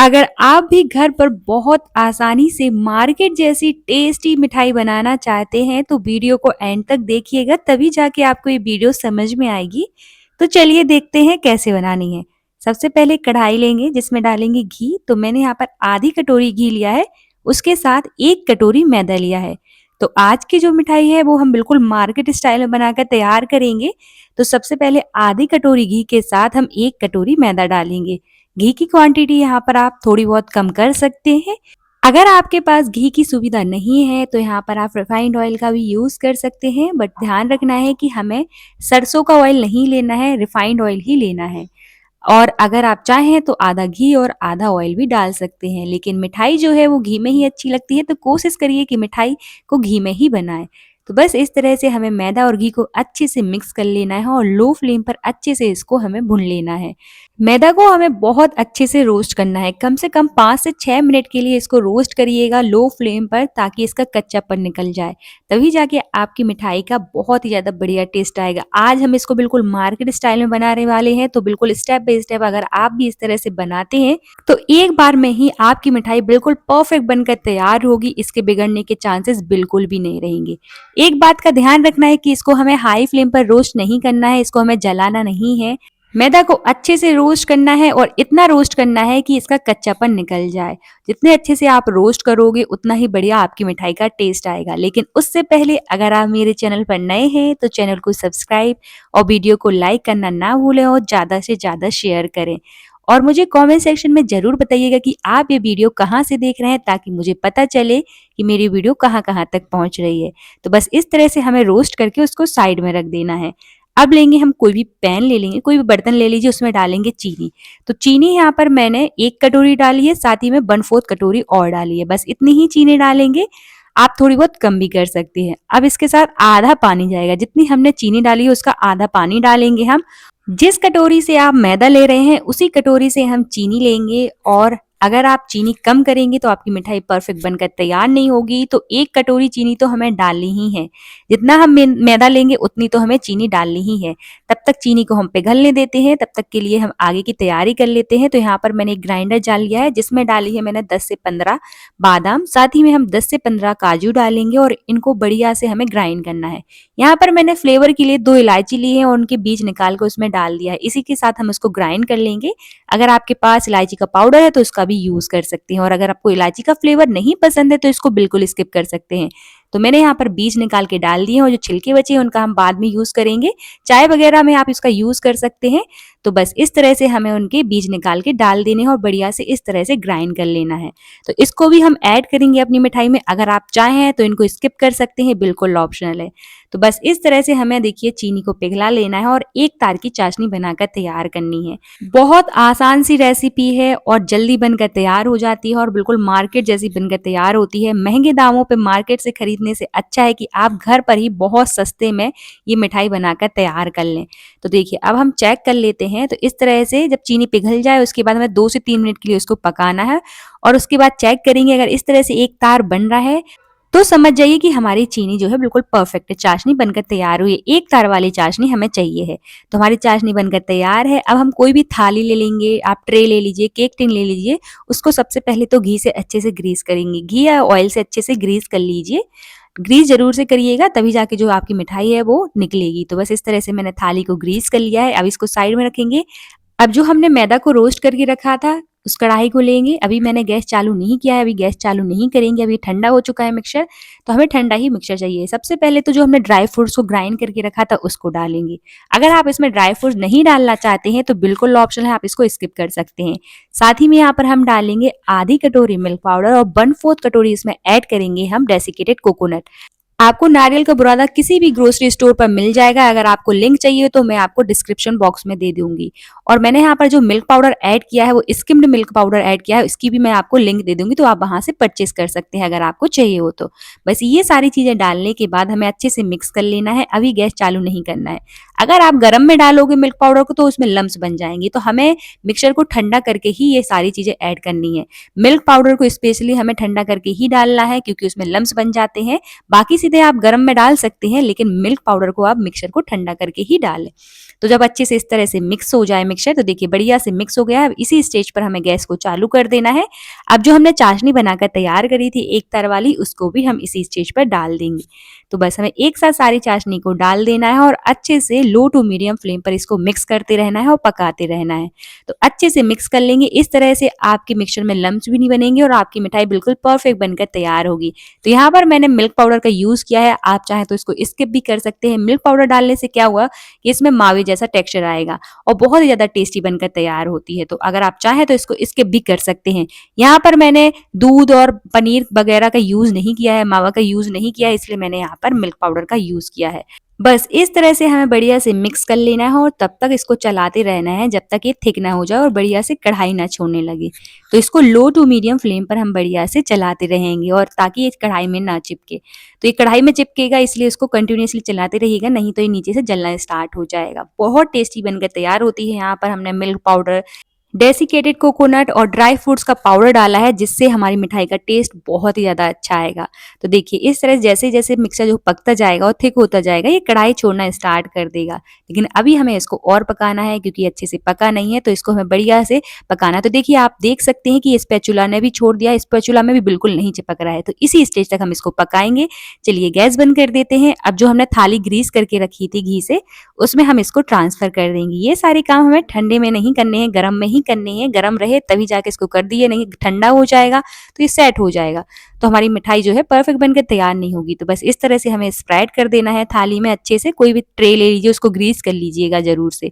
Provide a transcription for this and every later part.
अगर आप भी घर पर बहुत आसानी से मार्केट जैसी टेस्टी मिठाई बनाना चाहते हैं तो वीडियो को एंड तक देखिएगा, तभी जाके आपको ये वीडियो समझ में आएगी। तो चलिए देखते हैं कैसे बनानी है। सबसे पहले कढ़ाई लेंगे जिसमें डालेंगे घी। तो मैंने यहाँ पर आधी कटोरी घी लिया है, उसके साथ 1 कटोरी मैदा लिया है। तो आज की जो मिठाई है वो हम बिल्कुल मार्केट स्टाइल में बनाकर तैयार करेंगे। तो सबसे पहले आधी कटोरी घी के साथ हम 1 कटोरी मैदा डालेंगे। घी की क्वांटिटी यहाँ पर आप थोड़ी बहुत कम कर सकते हैं। अगर आपके पास घी की सुविधा नहीं है तो यहाँ पर आप रिफाइंड ऑयल का भी यूज कर सकते हैं, बट ध्यान रखना है कि हमें सरसों का ऑयल नहीं लेना है, रिफाइंड ऑयल ही लेना है। और अगर आप चाहें तो आधा घी और आधा ऑयल भी डाल सकते हैं, लेकिन मिठाई जो है वो घी में ही अच्छी लगती है, तो कोशिश करिए कि मिठाई को घी में ही बनाएं। तो बस इस तरह से हमें मैदा और घी को अच्छे से मिक्स कर लेना है और लो फ्लेम पर अच्छे से इसको हमें भून लेना है। मैदा को हमें बहुत अच्छे से रोस्ट करना है, कम से कम 5 से 6 मिनट के लिए इसको रोस्ट करिएगा लो फ्लेम पर, ताकि इसका कच्चापन निकल जाए। तभी जाके आपकी मिठाई का बहुत ही ज़्यादा बढ़िया टेस्ट आएगा। आज हम इसको बिल्कुल मार्केट स्टाइल में बनाने वाले हैं, तो बिल्कुल स्टेप बाय स्टेप अगर आप भी इस तरह से बनाते हैं तो एक बार में ही आपकी मिठाई बिल्कुल परफेक्ट बनकर तैयार होगी। इसके बिगड़ने के चांसेस बिल्कुल भी नहीं रहेंगे। एक बात का ध्यान रखना है कि इसको हमें हाई फ्लेम पर रोस्ट नहीं करना है, इसको हमें जलाना नहीं है। मैदा को अच्छे से रोस्ट करना है और इतना रोस्ट करना है कि इसका कच्चापन निकल जाए। जितने अच्छे से आप रोस्ट करोगे उतना ही बढ़िया आपकी मिठाई का टेस्ट आएगा। लेकिन उससे पहले अगर आप मेरे चैनल पर नए हैं तो चैनल को सब्सक्राइब और वीडियो को लाइक करना ना भूलें और ज़्यादा से ज़्यादा शेयर करें। और मुझे कमेंट सेक्शन में ज़रूर बताइएगा कि आप ये वीडियो कहाँ से देख रहे हैं, ताकि मुझे पता चले कि मेरी वीडियो कहाँ कहाँ तक पहुँच रही है। तो बस इस तरह से हमें रोस्ट करके उसको साइड में रख देना है। अब लेंगे हम कोई भी पैन ले लेंगे, कोई भी बर्तन ले लीजिए, उसमें डालेंगे चीनी। तो चीनी यहाँ पर मैंने 1 कटोरी डाली है, साथ ही में 1/4 कटोरी और डाली है। बस इतनी ही चीनी डालेंगे, आप थोड़ी बहुत कम भी कर सकते हैं। अब इसके साथ आधा पानी जाएगा, जितनी हमने चीनी डाली है उसका आधा पानी डालेंगे हम। जिस कटोरी से आप मैदा ले रहे हैं उसी कटोरी से हम चीनी लेंगे, और अगर आप चीनी कम करेंगे तो आपकी मिठाई परफेक्ट बनकर तैयार नहीं होगी। तो 1 कटोरी चीनी तो हमें डालनी ही है। जितना हम मैदा लेंगे उतनी तो हमें चीनी डालनी ही है। तब तक चीनी को हम पिघलने देते हैं, तब तक के लिए हम आगे की तैयारी कर लेते हैं। तो यहाँ पर मैंने एक ग्राइंडर जार लिया है जिसमें डाली है मैंने 10 से 15 बादाम, साथ ही में हम 10 से 15 काजू डालेंगे और इनको बढ़िया से हमें ग्राइंड करना है। यहाँ पर मैंने फ्लेवर के लिए 2 इलायची ली है और उनके बीज निकाल कर उसमें डाल दिया है। इसी के साथ हम इसको ग्राइंड कर लेंगे। अगर आपके पास इलायची का पाउडर है तो उसका भी यूज कर सकते हैं, और अगर आपको इलायची का फ्लेवर नहीं पसंद है तो इसको बिल्कुल स्किप कर सकते हैं। तो मैंने यहाँ पर बीज निकाल के डाल दिए हैं, और जो छिलके बचे हैं उनका हम बाद में यूज करेंगे। चाय वगैरह में आप इसका यूज कर सकते हैं। तो बस इस तरह से हमें उनके बीज निकाल के डाल देने हैं और बढ़िया से इस तरह से ग्राइंड कर लेना है। तो इसको भी हम ऐड करेंगे अपनी मिठाई में। अगर आप चाहें तो इनको स्किप कर सकते हैं, बिल्कुल ऑप्शनल है। तो बस इस तरह से हमें देखिए चीनी को पिघला लेना है और एक तार की चाशनी बनाकर तैयार करनी है। बहुत आसान सी रेसिपी है और जल्दी बनकर तैयार हो जाती है और बिल्कुल मार्केट जैसी बनकर तैयार होती है। महंगे दामों पे मार्केट से खरीदने से अच्छा है कि आप घर पर ही बहुत सस्ते में ये मिठाई बनाकर तैयार कर लें। तो देखिए अब हम चेक कर लेते हैं। तो इस तरह से जब चीनी पिघल जाए उसके बाद हमें 2 से 3 मिनट के लिए उसको पकाना है, और उसके बाद चेक करेंगे। अगर इस तरह से एक तार बन रहा है तो समझ जाइए कि हमारी चीनी जो है बिल्कुल परफेक्ट है, चाशनी बनकर तैयार हुई है। एक तार वाली चाशनी हमें चाहिए है। तो हमारी चाशनी बनकर तैयार है। अब हम कोई भी थाली ले लेंगे, आप ट्रे ले लीजिए, केक टिन ले लीजिए। उसको सबसे पहले तो घी से अच्छे से ग्रीस करेंगे, घी या ऑयल से अच्छे से ग्रीस कर लीजिए। ग्रीस जरूर से करिएगा, तभी जाके जो आपकी मिठाई है वो निकलेगी। तो बस इस तरह से मैंने थाली को ग्रीस कर लिया है। अब इसको साइड में रखेंगे। अब जो हमने मैदा को रोस्ट करके रखा था उस कढ़ाई को लेंगे। अभी मैंने गैस चालू नहीं किया है, अभी गैस चालू नहीं करेंगे, अभी ठंडा हो चुका है मिक्सचर। तो हमें ठंडा ही मिक्सचर चाहिए। सबसे पहले तो जो हमने ड्राई फ्रूट्स को ग्राइंड करके रखा था उसको डालेंगे। अगर आप इसमें ड्राई फ्रूट्स नहीं डालना चाहते हैं तो बिल्कुल ऑप्शन है, आप इसको स्किप कर सकते हैं। साथ ही में यहाँ पर हम डालेंगे आधी कटोरी मिल्क पाउडर और 1/4 कटोरी इसमें ऐड करेंगे हम डेसिकेटेड कोकोनट। आपको नारियल का बुरादा किसी भी ग्रोसरी स्टोर पर मिल जाएगा। अगर आपको लिंक चाहिए तो मैं आपको डिस्क्रिप्शन बॉक्स में दे दूंगी। और मैंने यहाँ पर जो मिल्क पाउडर ऐड किया है वो स्किम्ड मिल्क पाउडर ऐड किया है, इसकी भी मैं आपको लिंक दे दूंगी, तो आप वहां से परचेस कर सकते हैं अगर आपको चाहिए हो तो। बस ये सारी चीजें डालने के बाद हमें अच्छे से मिक्स कर लेना है। अभी गैस चालू नहीं करना है। अगर आप गरम में डालोगे मिल्क पाउडर को तो उसमें लम्स बन जाएंगी। तो हमें मिक्सचर को ठंडा करके ही ये सारी चीजें ऐड करनी है। मिल्क पाउडर को स्पेशली हमें ठंडा करके ही डालना है क्योंकि उसमें लम्स बन जाते हैं। बाकी सीधे आप गरम में डाल सकते हैं, लेकिन मिल्क पाउडर को आप मिक्सचर को ठंडा करके ही डालें। तो जब अच्छे से इस तरह से मिक्स हो जाए मिक्सचर, तो देखिए बढ़िया से मिक्स हो गया है। अब इसी स्टेज पर हमें गैस को चालू कर देना है। अब जो हमने चाशनी बनाकर तैयार करी थी एक तर वाली, उसको भी हम इसी स्टेज पर डाल देंगे। तो बस हमें एक साथ सारी चाशनी को डाल देना है और अच्छे से लो टू मीडियम फ्लेम पर इसको मिक्स करते रहना है और पकाते रहना है। तो अच्छे से मिक्स कर लेंगे। इस तरह से आपके मिक्सचर में लम्स भी नहीं बनेंगे और आपकी मिठाई बिल्कुल परफेक्ट बनकर तैयार होगी। तो यहाँ पर मैंने मिल्क पाउडर का यूज किया है, आप चाहे तो इसको स्किप भी कर सकते हैं। मिल्क पाउडर डालने से क्या हुआ कि इसमें मावे जैसा टेक्सचर आएगा और बहुत ही ज्यादा टेस्टी बनकर तैयार होती है। तो अगर आप चाहें तो इसको स्किप भी कर सकते हैं। यहाँ पर मैंने दूध और पनीर वगैरह का यूज नहीं किया है, मावा का यूज नहीं किया है, इसलिए मैंने यहाँ पर मिल्क पाउडर का यूज किया है। बस इस तरह से हमें बढ़िया से मिक्स कर लेना है और तब तक इसको चलाते रहना है जब तक ये थिक ना हो जाए और बढ़िया से कढ़ाई ना छोड़ने लगे। तो इसको लो टू मीडियम फ्लेम पर हम बढ़िया से चलाते रहेंगे और ताकि ये कढ़ाई में ना चिपके। तो ये कढ़ाई में चिपकेगा इसलिए इसको कंटिन्यूअसली चलाते रहिएगा, नहीं तो ये नीचे से जलना स्टार्ट हो जाएगा। बहुत टेस्टी बनकर तैयार होती है। यहाँ पर हमने मिल्क पाउडर, डेसिकेटेड कोकोनट और ड्राई फ्रूट्स का पाउडर डाला है, जिससे हमारी मिठाई का टेस्ट बहुत ही ज़्यादा अच्छा आएगा। तो देखिए इस तरह जैसे जैसे मिक्सचर जो पकता जाएगा और थिक होता जाएगा, ये कढ़ाई छोड़ना स्टार्ट कर देगा। लेकिन अभी हमें इसको और पकाना है क्योंकि अच्छे से पका नहीं है, तो इसको हमें बढ़िया से पकाना है। तो देखिए आप देख सकते हैं कि स्पैचुला ने भी छोड़ दिया, स्पैचुला में भी बिल्कुल नहीं चिपक रहा है। तो इसी स्टेज तक हम इसको पकाएंगे। चलिए गैस बंद कर देते हैं। अब जो हमने थाली ग्रीस करके रखी थी घी से, उसमें हम इसको ट्रांसफर कर देंगे। ये सारे काम हमें ठंडे में नहीं करने हैं, गर्म में ही करने हैं। गर्म रहे तभी जाके इसको कर दिए, नहीं ठंडा हो जाएगा तो ये सेट हो जाएगा, तो हमारी मिठाई जो है परफेक्ट बनकर तैयार नहीं होगी। तो बस इस तरह से हमें स्प्रेड कर देना है थाली में। अच्छे से कोई भी ट्रे ले लीजिए, उसको ग्रीस कर लीजिएगा जरूर से।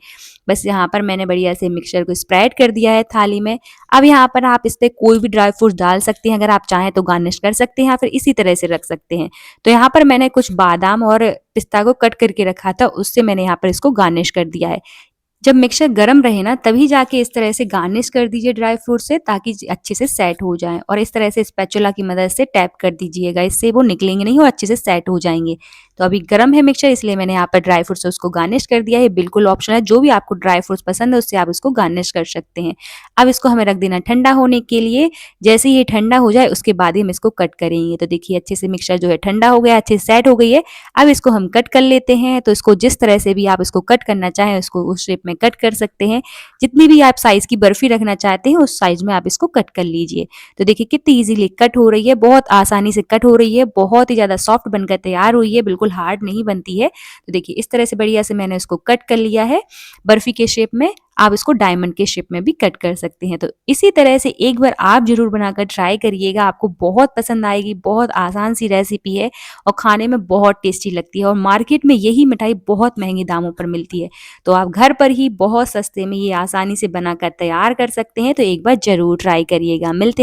बस यहाँ पर मैंने बढ़िया से मिक्सचर को स्प्रेड कर दिया है थाली में। अब यहाँ पर आप इस पे कोई भी ड्राई फ्रूट्स डाल सकते हैं, अगर आप चाहें तो गार्निश कर सकते हैं या फिर इसी तरह से रख सकते हैं। तो यहाँ पर मैंने कुछ बादाम और पिस्ता को कट करके रखा था, उससे मैंने यहाँ पर इसको गार्निश कर दिया है। जब मिक्सचर गर्म रहे ना तभी जाके इस तरह से गार्निश कर दीजिए ड्राई फ्रूट से, ताकि अच्छे से सेट हो जाए। और इस तरह से स्पैचुला की मदद से टैप कर दीजिएगा, इससे वो निकलेंगे नहीं और अच्छे से सेट हो जाएंगे। तो अभी गर्म है मिक्सचर, इसलिए मैंने यहाँ पर ड्राई फ्रूट से उसको गार्निश कर दिया है। बिल्कुल ऑप्शनल है, जो भी आपको ड्राई फ्रूट्स पसंद है उससे आप उसको गार्निश कर सकते हैं। अब इसको हमें रख देना ठंडा होने के लिए। जैसे ही ये ठंडा हो जाए उसके बाद ही हम इसको कट करेंगे। तो देखिए अच्छे से मिक्सचर जो है ठंडा हो गया, अच्छे से सेट हो गई है। अब इसको हम कट कर लेते हैं। तो इसको जिस तरह से भी आप इसको कट करना चाहें उसको उस शेप में कट कर सकते हैं। जितनी भी आप साइज की बर्फी रखना चाहते हैं उस साइज में आप इसको कट कर लीजिए। तो देखिए कितनी इजीली कट हो रही है, बहुत आसानी से कट हो रही है, बहुत ही ज्यादा सॉफ्ट बनकर तैयार हुई है, बिल्कुल हार्ड नहीं बनती है। तो देखिए इस तरह से बढ़िया से मैंने इसको कट कर लिया है बर्फी के शेप में। आप इसको डायमंड के शेप में भी कट कर सकते हैं। तो इसी तरह से एक बार आप जरूर बनाकर ट्राई करिएगा, आपको बहुत पसंद आएगी। बहुत आसान सी रेसिपी है और खाने में बहुत टेस्टी लगती है और मार्केट में यही मिठाई बहुत महंगे दामों पर मिलती है। तो आप घर पर ही बहुत सस्ते में ये आसानी से बनाकर तैयार कर सकते हैं। तो एक बार जरूर ट्राई करिएगा। मिलते